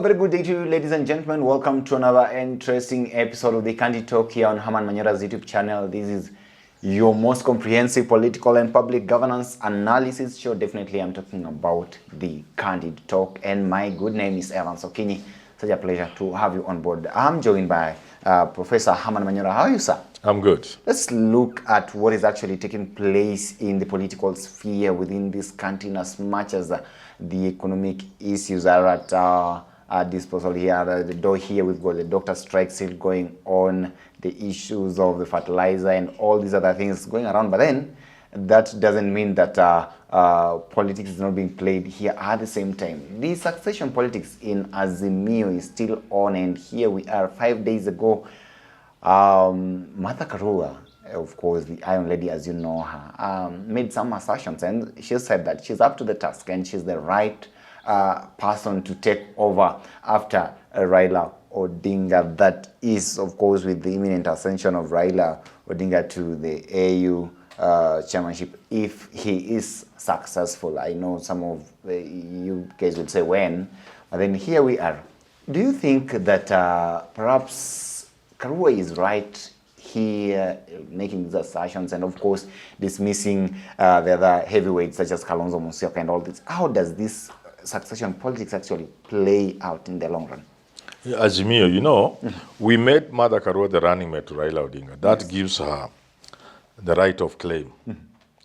A very good day to you, ladies and gentlemen. Welcome to another interesting episode of the Candid Talk here on Herman Manyora's YouTube channel. This is your most comprehensive political and public governance analysis show. Definitely, I'm talking about the Candid Talk, and my good name is Evan Sokini. Such a pleasure to have you on board. I'm joined by Professor Herman Manyora. How are you, sir? I'm good. Let's look at what is actually taking place in the political sphere within this country, as much as the economic issues are at our disposal here. At the door here, we've got the doctor strike still going on, the issues of the fertilizer and all these other things going around. But then that doesn't mean that politics is not being played here at the same time. The succession politics in Azimio is still on, and here we are 5 days ago. Karua, of course, the Iron Lady, as you know her, made some assertions, and she said that she's up to the task and she's the right person to take over after Raila Odinga. That is, of course, with the imminent ascension of Raila Odinga to the AU chairmanship, if he is successful. I know some of you guys would say when, but then here we are. Do you think that perhaps Karua is right here making these assertions, and of course dismissing the other heavyweights such as Kalonzo and all this? How does this succession politics actually play out in the long run? Azimio, you know, we made Mother Karua the running mate to Raila Odinga. That gives her the right of claim.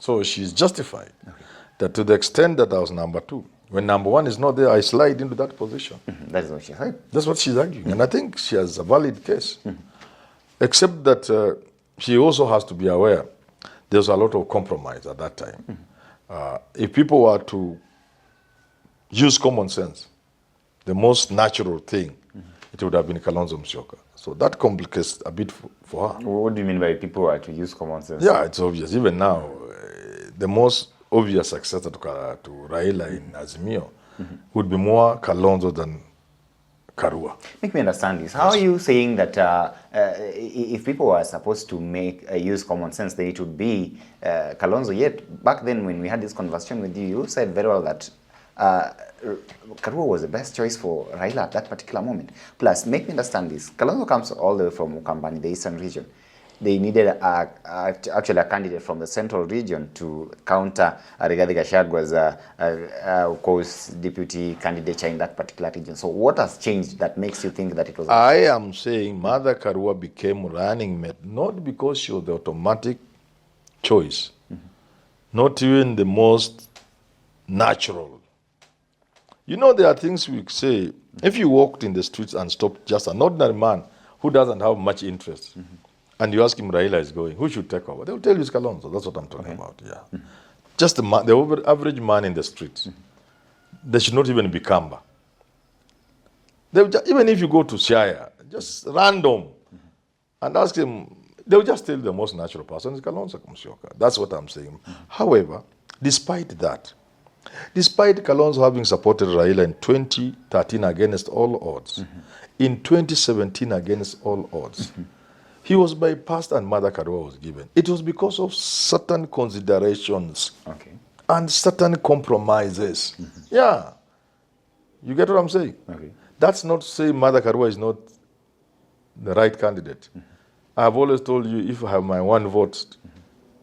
So she's justified that to the extent that I was number two, when number one is not there, I slide into that position. That is what she said. That's what she's arguing. And I think she has a valid case. Except that she also has to be aware there's a lot of compromise at that time. If people were to use common sense, the most natural thing, it would have been Kalonzo Musyoka. So that complicates a bit for her. What do you mean by people who are to use common sense? Yeah, it's obvious. Even now, the most obvious successor to Raila in Azimio would be more Kalonzo than Karua. Make me understand this. How are you saying that if people were supposed to use common sense, then it would be Kalonzo? Yet back then, when we had this conversation with you, you said very well that Karua was the best choice for Raila at that particular moment. Plus, make me understand this. Kalonzo comes all the way from Ukambani, the eastern region. They needed actually a candidate from the central region to counter Rigathi Gachagua's, of course, deputy candidature in that particular region. So what has changed that makes you think that it was... I am saying Mother Karua became running mate, not because she was the automatic choice, not even the most natural. You know, there are things we say, if you walked in the streets and stopped just an ordinary man who doesn't have much interest, and you ask him, Raila is going, who should take over? They'll tell you it's Kalonzo. That's what I'm talking about, yeah. Just the average man in the street. They should not even be Kamba. Even if you go to Shire, just random, and ask him, they'll just tell you the most natural person is Kalonzo Musyoka. That's what I'm saying. However, despite that, despite Kalonzo having supported Raila in 2013 against all odds, in 2017 against all odds, he was bypassed and Mother Karua was given. It was because of certain considerations and certain compromises. Yeah. You get what I'm saying? That's not to say Mother Karua is not the right candidate. I've always told you, if I have my one vote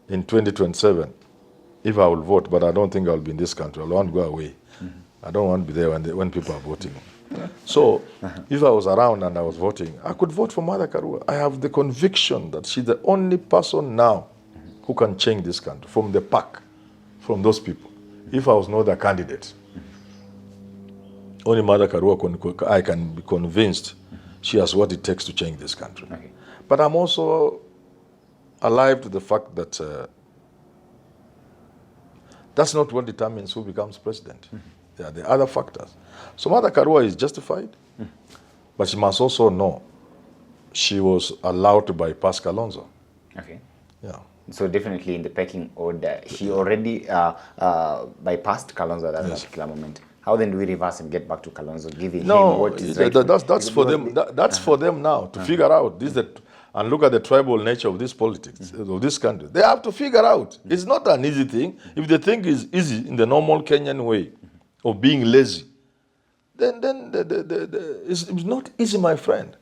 in 2027, if I will vote, but I don't think I'll be in this country. I want to go away. I don't want to be there when people are voting. So, if I was around and I was voting, I could vote for Mother Karua. I have the conviction that she's the only person now who can change this country from the pack, from those people. If I was not a candidate, only Mother Karua, I can be convinced she has what it takes to change this country. But I'm also alive to the fact that that's not what determines who becomes president. There are the other factors. So Mother Karua is justified, but she must also know she was allowed to bypass Kalonzo. Yeah. So definitely in the pecking order, she already bypassed Kalonzo at that particular moment. How then do we reverse and get back to Kalonzo, giving him what is right? That's for them. That's for them now to figure out this. And look at the tribal nature of this politics, of this country. They have to figure out. It's not an easy thing. If they think it's easy in the normal Kenyan way of being lazy, it's not easy, my friend.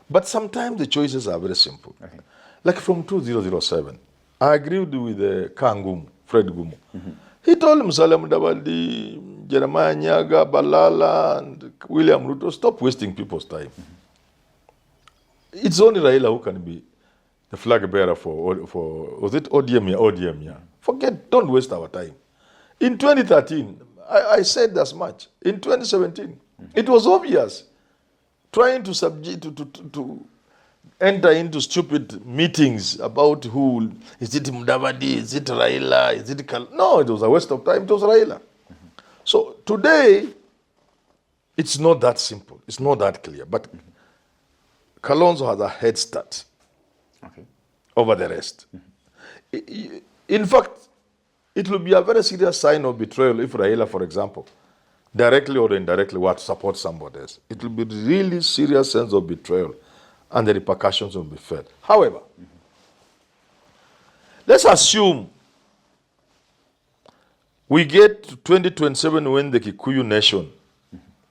But sometimes the choices are very simple. Okay. Like from 2007, I agreed with Kangum, Fred Gumu. He told Musalia Mudavadi, Jeremiah Nyaga, Balala, and William Ruto, stop wasting people's time. It's only Raila who can be the flag bearer for was it ODM? Yeah, ODM, yeah. Forget, don't waste our time. In 2013, I said as much. In 2017, it was obvious. Trying to enter into stupid meetings about who, is it Mudavadi, is it Raila, is it No, it was a waste of time, it was Raila. So today, it's not that simple, it's not that clear, but Kalonzo has a head start over the rest. In fact, it will be a very serious sign of betrayal if Raila, for example, directly or indirectly, were to support somebody else. It will be really serious sense of betrayal, and the repercussions will be felt. However, let's assume we get to 2027 when the Kikuyu nation,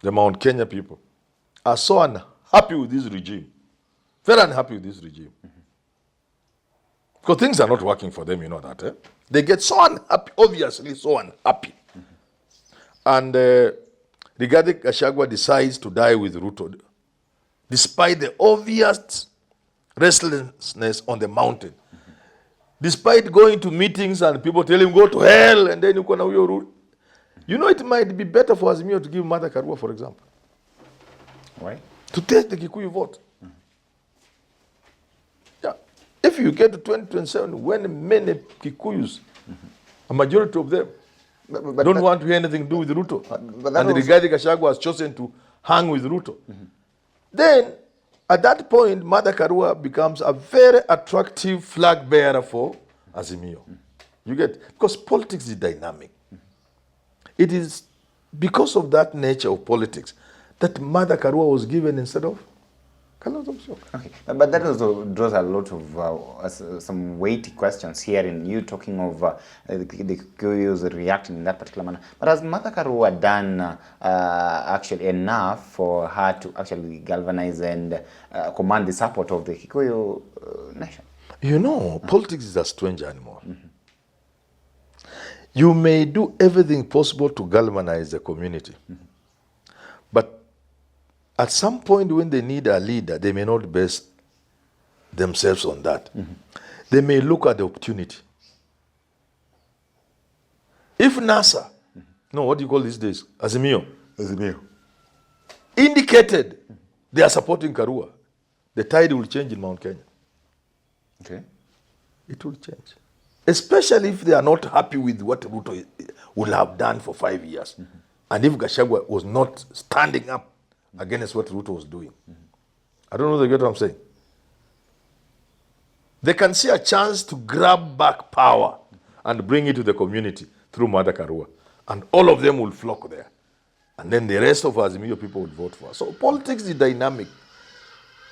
the Mount Kenya people, are so unhappy with this regime, very unhappy with this regime. Because things are not working for them, you know that. Eh? They get so unhappy, obviously so unhappy. And Rigathi Gachagua decides to die with Ruto, despite the obvious restlessness on the mountain. Despite going to meetings and people tell him, go to hell, and then you can Ruto. You know, it might be better for Azimio to give Mother Karua, for example. Why? To test the Kikuyu vote. Yeah. If you get to 2027, when many Kikuyus, a majority of them, don't want to hear anything to do with Ruto, and Rigathi Gachagua has chosen to hang with Ruto, then at that point, Mother Karua becomes a very attractive flag bearer for Azimio. You get, because politics is dynamic. It is because of that nature of politics that Mother Karua was given instead of Kalonzo. Okay, but that also draws a lot of some weighty questions here in you talking of the Kikuyus reacting in that particular manner. But has Mother Karua done actually enough for her to actually galvanize and command the support of the Kikuyu nation? You know, politics is a strange animal. You may do everything possible to galvanize the community. But at some point when they need a leader, they may not base themselves on that. They may look at the opportunity. If NASA, no, what do you call these days? Azimio, indicated they are supporting Karua, the tide will change in Mount Kenya. Okay. It will change. Especially if they are not happy with what Ruto will have done for 5 years. And if Gachagua was not standing up against what Ruto was doing. I don't know if you get what I'm saying. They can see a chance to grab back power and bring it to the community through Mother Karua. And all of them will flock there. And then the rest of Azimio people will vote for us. So politics is dynamic.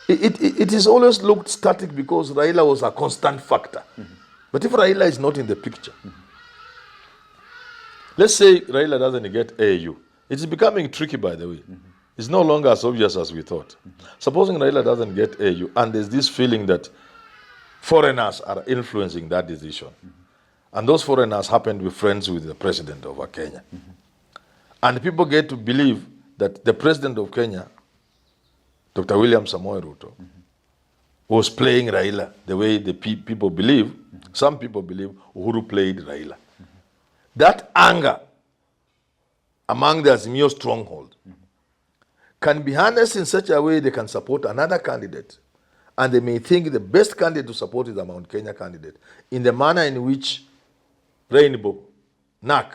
It is always looked static because Raila was a constant factor. But if Raila is not in the picture, let's say Raila doesn't get AU. It's becoming tricky, by the way. It's no longer as obvious as we thought. Supposing Raila doesn't get AU, and there's this feeling that foreigners are influencing that decision. And those foreigners happen to be friends with the president of Kenya. And people get to believe that the president of Kenya, Dr. William Samoei Ruto, was playing Raila the way the people believe, some people believe Uhuru played Raila. That anger among the Azimio stronghold can be harnessed in such a way they can support another candidate. And they may think the best candidate to support is the Mount Kenya candidate, in the manner in which Rainbow, NAC,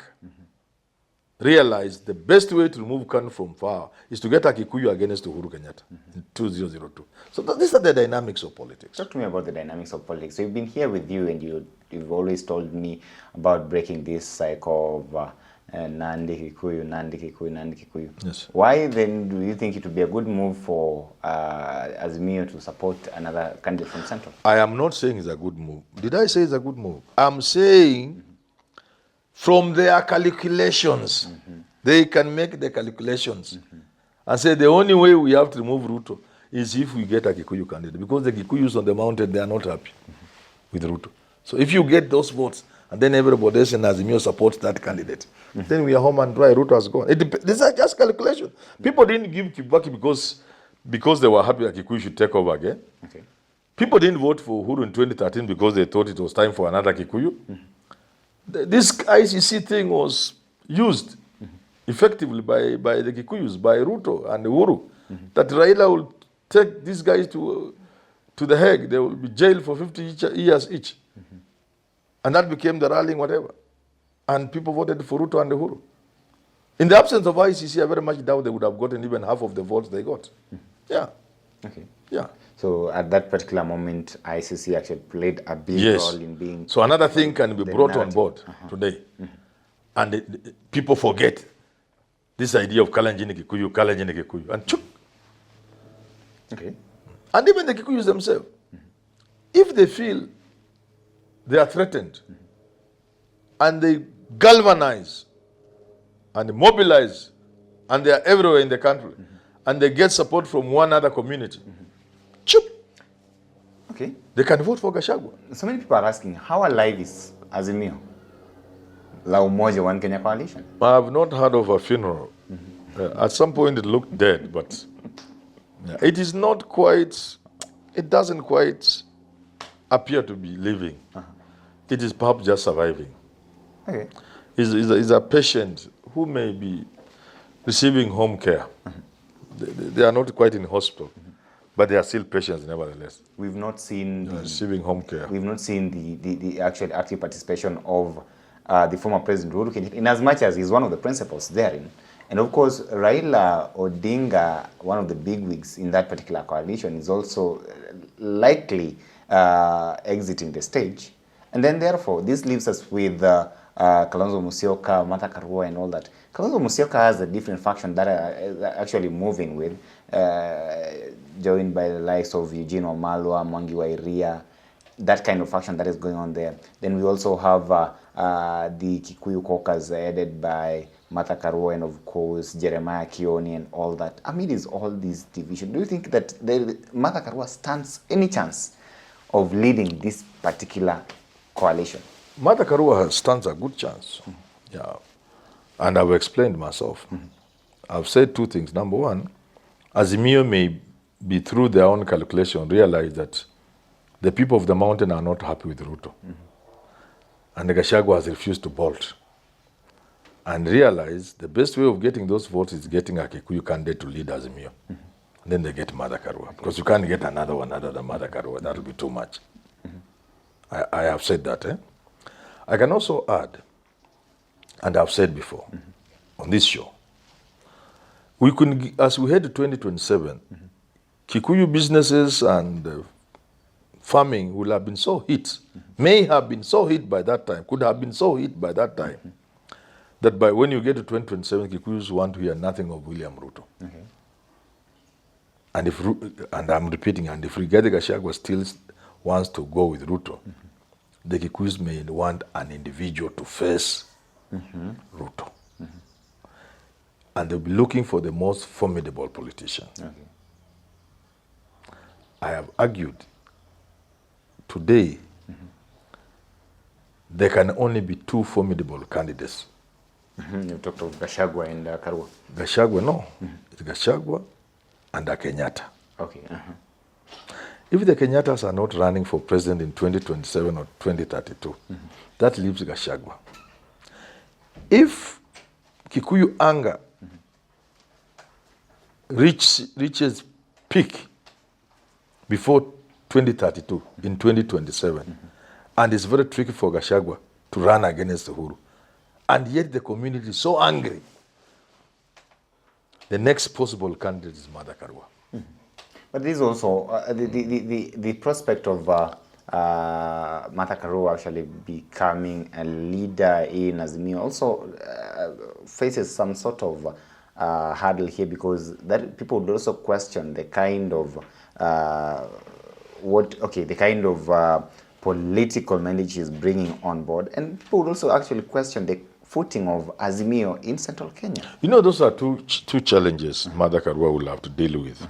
realized the best way to remove Kanu from power is to get a Kikuyu against Uhuru Kenyatta in 2002. So these are the dynamics of politics. Talk to me about the dynamics of politics. So we've been here with you, and you've always told me about breaking this cycle of Nandi Kikuyu, Nandi Kikuyu, Nandi Kikuyu. Yes. Why then do you think it would be a good move for Azimio to support another candidate from Central? I am not saying it's a good move. Did I say it's a good move? I'm saying from their calculations, they can make the calculations and say the only way we have to remove Ruto is if we get a Kikuyu candidate, because the Kikuyus on the mountain, they are not happy with Ruto. So if you get those votes, and then everybody else in Azimio supports that candidate, then we are home and dry. Ruto has gone. These are just calculation. People didn't give Kibaki because they were happy that Kikuyu should take over again. Okay. People didn't vote for Uhuru in 2013 because they thought it was time for another Kikuyu. This ICC thing was used effectively by the Kikuyus, by Ruto and Uhuru, that Raila will take these guys to the Hague. They will be jailed for 50 years each. And that became the rallying whatever. And people voted for Ruto and Uhuru. In the absence of ICC, I very much doubt they would have gotten even half of the votes they got. Yeah. Okay. Yeah. So at that particular moment, ICC actually played a big role in being... So another thing can be brought on board today. And people forget this idea of Kalenjin Kikuyu, and chuk. Okay. And even the Kikuyus themselves, if they feel they are threatened, and they galvanize, and mobilize, and they are everywhere in the country, and they get support from one other community, chup, okay, they can vote for Gachagua. So many people are asking, how alive is Azimio? La Umoja One Kenya Coalition? I have not heard of a funeral. At some point it looked dead, but it is not quite, it doesn't quite appear to be living. It is perhaps just surviving. Okay. Is a patient who may be receiving home care. They are not quite in hospital, but they are still patients nevertheless. We've not seen receiving home care. We've not seen the actual active participation of the former President Uhuru Kenyatta, in as much as he's one of the principals therein. And of course, Raila Odinga, one of the bigwigs in that particular coalition, is also likely exiting the stage. And then therefore, this leaves us with Kalonzo Musyoka, Martha Karua, and all that. Kalonzo Musyoka has a different faction that is actually moving with, joined by the likes of Eugene Wamalwa, Mwangi wa Iria, that kind of faction that is going on there. Then we also have the Kikuyu caucus headed by Martha Karua and of course Jeremiah Kioni and all that. Amid all these divisions, do you think that Martha Karua stands any chance of leading this particular coalition? Martha Karua stands a good chance. Yeah. And I've explained myself. I've said two things. Number one, Azimio may be through their own calculation realize that the people of the mountain are not happy with Ruto. And the Gachagua has refused to bolt. And realize the best way of getting those votes is getting a Kikuyu candidate to lead Azimio. Then they get Martha Karua. Because you can't get another one other than Martha Karua. That will be too much. I have said that. I can also add, and I've said before on this show, we could, as we head to 2027, Kikuyu businesses and farming will have been so hit, may have been so hit by that time, could have been so hit by that time, that by when you get to 2027, Kikuyus want to hear nothing of William Ruto. Okay. And I'm repeating, and if Rigathi Gachagua still wants to go with Ruto, the Kikuyus may want an individual to face Ruto. And they'll be looking for the most formidable politician. Okay. I have argued today there can only be two formidable candidates. You talked of Gachagua and Karua. Gachagua, no. It's Gachagua and Kenyatta. Okay. If the Kenyattas are not running for president in 2027 or 2032, that leaves Gachagua. If Kikuyu anger reaches peak before 2032, in 2027, and it's very tricky for Gachagua to run against Uhuru, and yet the community is so angry, the next possible candidate is Martha Karua. But this is also the prospect of Martha Karua actually becoming a leader in Azimio also faces some sort of hurdle here, because that people would also question the kind of political manage is bringing on board, and people would also actually question the footing of Azimio in central Kenya? You know, those are two challenges Mother Karua will have to deal with.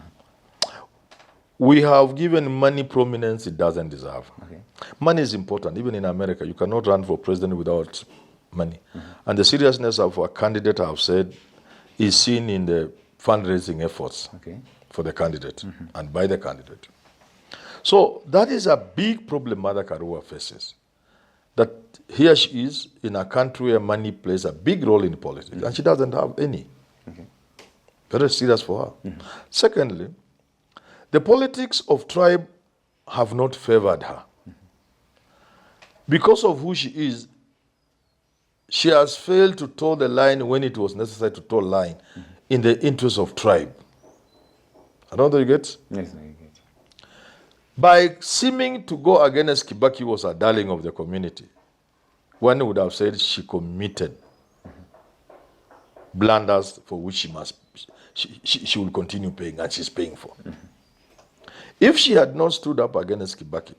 We have given money prominence it doesn't deserve. Okay. Money is important. Even in America, you cannot run for president without money. And the seriousness of a candidate, I've said, is seen in the fundraising efforts for the candidate and by the candidate. So that is a big problem Mother Karua faces. That here she is in a country where money plays a big role in politics, and she doesn't have any. Very serious for her. Secondly, the politics of tribe have not favored her. Because of who she is, she has failed to toe the line when it was necessary to toe the line in the interest of tribe. I don't know if you get? Yes, I get. By seeming to go against Kibaki was a darling of the community, one would have said she committed blunders for which she will continue paying, and she's paying for. If she had not stood up against Kibaki,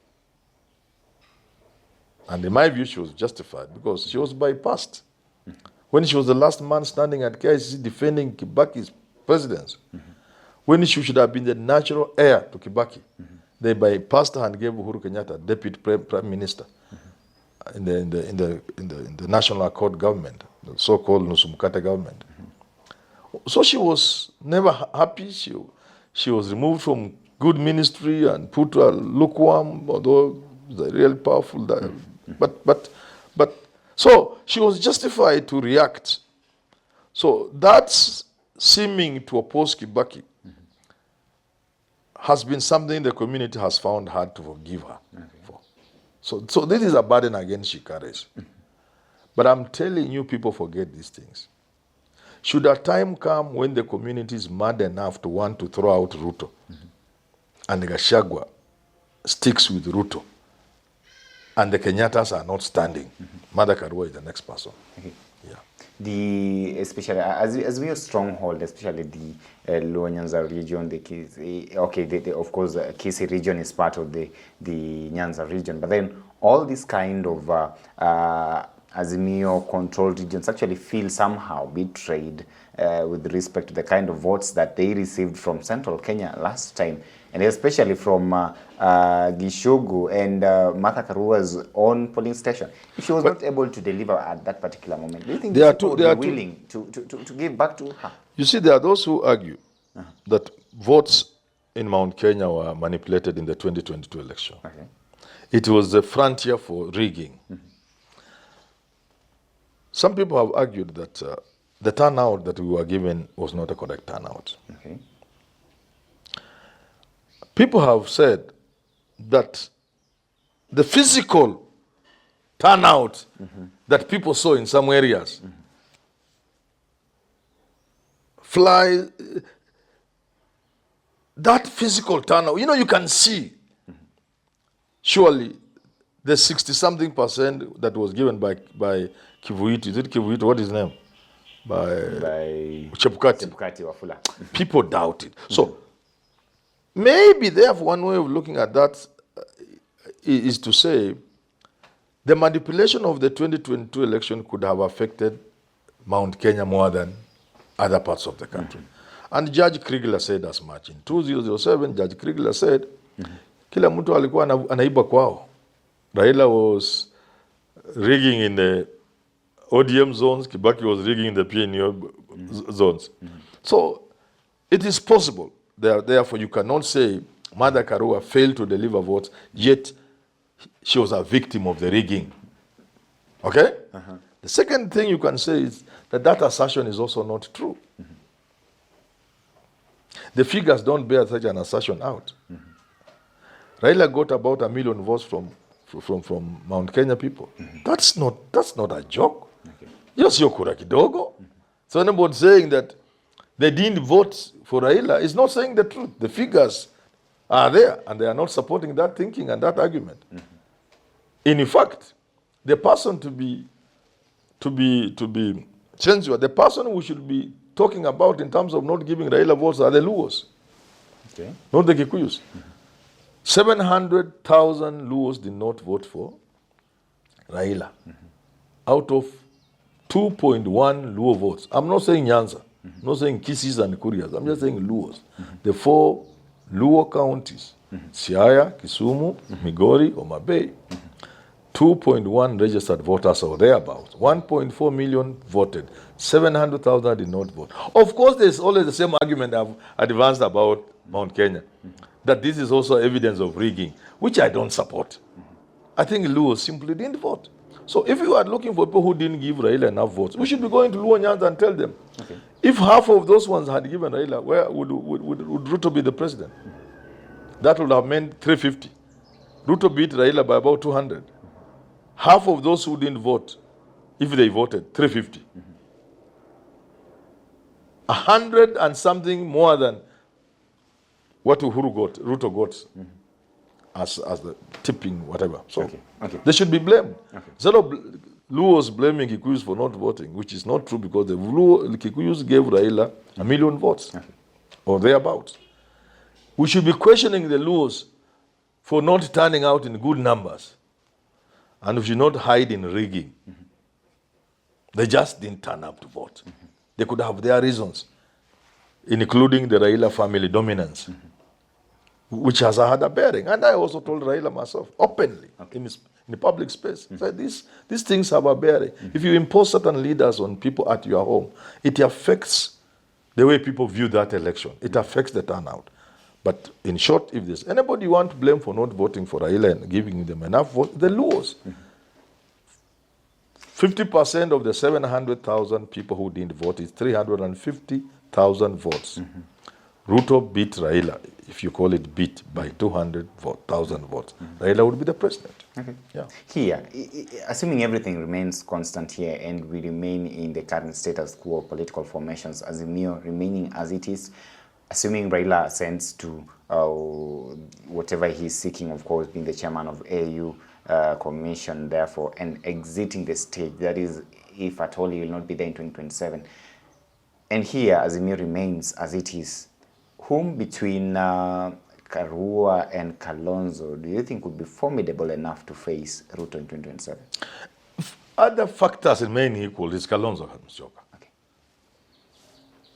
and in my view she was justified because she was bypassed. When she was the last man standing at KICC defending Kibaki's presidency, when she should have been the natural heir to Kibaki, they bypassed her and gave Uhuru Kenyatta deputy prime minister in the National Accord government, the so-called Nusumkata government. So she was never happy. She was removed from good ministry and put to a lukewarm, although they're really powerful. But so she was justified to react. So that's seeming to oppose Kibaki has been something the community has found hard to forgive her for. So this is a burden again she carries. But I'm telling you, people forget these things. Should a time come when the community is mad enough to want to throw out Ruto, and Gachagua sticks with Ruto, and the Kenyattas are not standing, Mother Karua is the next person. Yeah. Especially as we are stronghold, especially the Luo Nyanza region, the Kisii, of course, Kisii region is part of the Nyanza region, but then all this kind of Azimio controlled regions actually feel somehow betrayed with respect to the kind of votes that they received from central Kenya last time, and especially from Gishugu and Martha Karua's own polling station. If she was not able to deliver at that particular moment, do you think people would be willing to give back to her? You see, there are those who argue that votes in Mount Kenya were manipulated in the 2022 election. Okay. It was the frontier for rigging. Some people have argued that the turnout that we were given was not a correct turnout. Okay. People have said that the physical turnout that people saw in some areas that physical turnout, you can see surely the 60-something% that was given by Kivuit, is it Kivuit? What is his name? By Chepukati Wafula. People doubt it. So maybe therefore one way of looking at that is to say the manipulation of the 2022 election could have affected Mount Kenya more than other parts of the country. And Judge Krigler said as much. In 2007, Judge Krigler said, kila mtu alikuwa anaiba kwao. Raila was rigging in the ODM zones, Kibaki was rigging in the PNU zones. So it is possible. Therefore, you cannot say Mother Karua failed to deliver votes, yet she was a victim of the rigging. Okay? The second thing you can say is that assertion is also not true. The figures don't bear such an assertion out. Raila got about 1 million votes from Mount Kenya people. That's not a joke. Yes, you're kura kidogo. So anybody saying that they didn't vote for Raila is not saying the truth. The figures are there, and they are not supporting that thinking and that argument. In fact, the person to be censored, the person we should be talking about in terms of not giving Raila votes are the Luos, not the Kikuyus. 700,000 Luos did not vote for Raila out of 2.1 Luo votes. I'm not saying Nyanza. I'm not saying Kisis and Kurias. I'm just saying Luos. The 4 Luo counties, Siaya, Kisumu, Migori, Homa Bay, 2.1 registered voters or thereabouts. 1.4 million voted. 700,000 did not vote. Of course, there's always the same argument I've advanced about Mount Kenya, that this is also evidence of rigging, which I don't support. I think Luo simply didn't vote. So if you are looking for people who didn't give Raila enough votes, we should be going to Luo Nyanza and tell them. Okay. If half of those ones had given Raila, where would Ruto be the president? That would have meant 350. Ruto beat Raila by about 200. Half of those who didn't vote, if they voted, 350. 100 and something more than what Ruto got as the tipping, whatever. So they should be blamed. Instead of Luos blaming Kikuyus for not voting, which is not true because the Kikuyus gave Raila 1 million votes or thereabouts. We should be questioning the Luos for not turning out in good numbers. And we should not hide in rigging. They just didn't turn up to vote. They could have their reasons, including the Raila family dominance, which has had a bearing. And I also told Raila myself, openly, in the public space, that these things have a bearing. If you impose certain leaders on people at your home, it affects the way people view that election. It affects the turnout. But in short, if there's anybody you want to blame for not voting for Raila and giving them enough votes, the Luos. 50% of the 700,000 people who didn't vote is 350,000 votes. Ruto beat Raila, if you call it beat, by 200,000 votes. Raila would be the president. Yeah. Here, assuming everything remains constant here and we remain in the current status quo of political formations, Azimio remaining as it is, assuming Raila ascends to whatever he's seeking, of course, being the chairman of AU commission, therefore, and exiting the stage, that is, if at all he will not be there in 2027. And here, Azimio remains as it is. Whom between Karua and Kalonzo do you think would be formidable enough to face Ruto in 2027? Other factors remain equal. Is Kalonzo.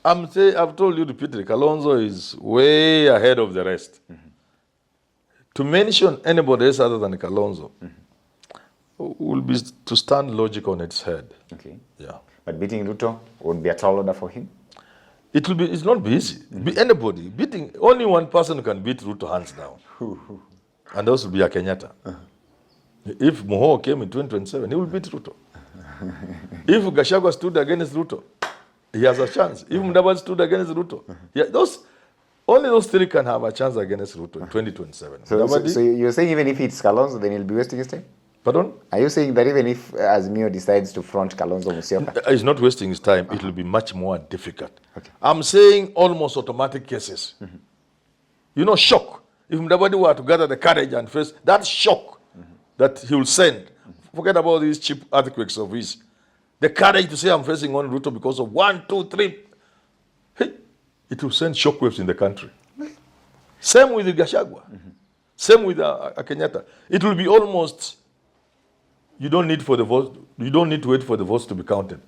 I've told you repeatedly, Kalonzo is way ahead of the rest. To mention anybody else other than Kalonzo will be to stand logic on its head. Yeah. But beating Ruto would be a tall order for him? It's not be easy. Anybody. Only one person can beat Ruto hands down. And those will be a Kenyatta. If Moho came in 2027, he will beat Ruto. If Gachagua stood against Ruto, he has a chance. If Mudavadi stood against Ruto, only those three can have a chance against Ruto in 2027. So you're saying even if it's Kalonzo, then he'll be wasting his time? Pardon? Are you saying that even if Azimio decides to front Kalonzo Musyoka? He's not wasting his time. It will be much more difficult. I'm saying almost automatic cases. Shock. If Mudavadi were to gather the courage and face that shock that he will send, forget about these cheap earthquakes of his, the courage to say I'm facing on Ruto because of 1, 2, 3. Hey, it will send shockwaves in the country. Same with Gachagua. Same with Kenyatta. It will be almost, you don't need to wait for the votes to be counted.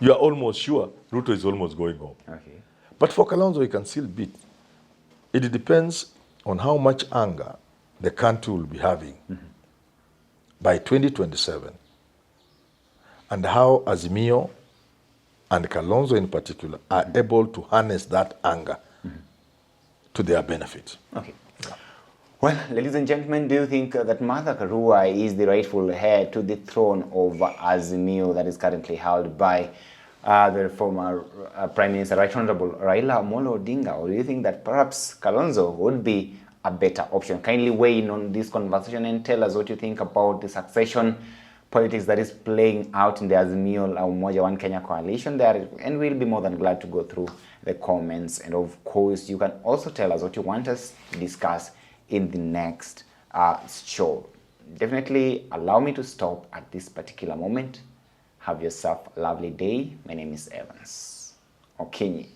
You are almost sure Ruto is almost going home. But for Kalonzo, he can still beat. It depends on how much anger the country will be having by 2027. And how Azimio and Kalonzo in particular are able to harness that anger to their benefit. Well, ladies and gentlemen, do you think that Martha Karua is the rightful heir to the throne of Azimio that is currently held by the former Prime Minister, Right Honorable Raila Amolo Odinga? Or do you think that perhaps Kalonzo would be a better option? Kindly weigh in on this conversation and tell us what you think about the succession politics that is playing out in the Azimio La Umoja One Kenya coalition there, and we'll be more than glad to go through the comments. And of course, you can also tell us what you want us to discuss in the next show. Definitely allow me to stop at this particular moment. Have yourself a lovely day. My name is Evans Okenyi.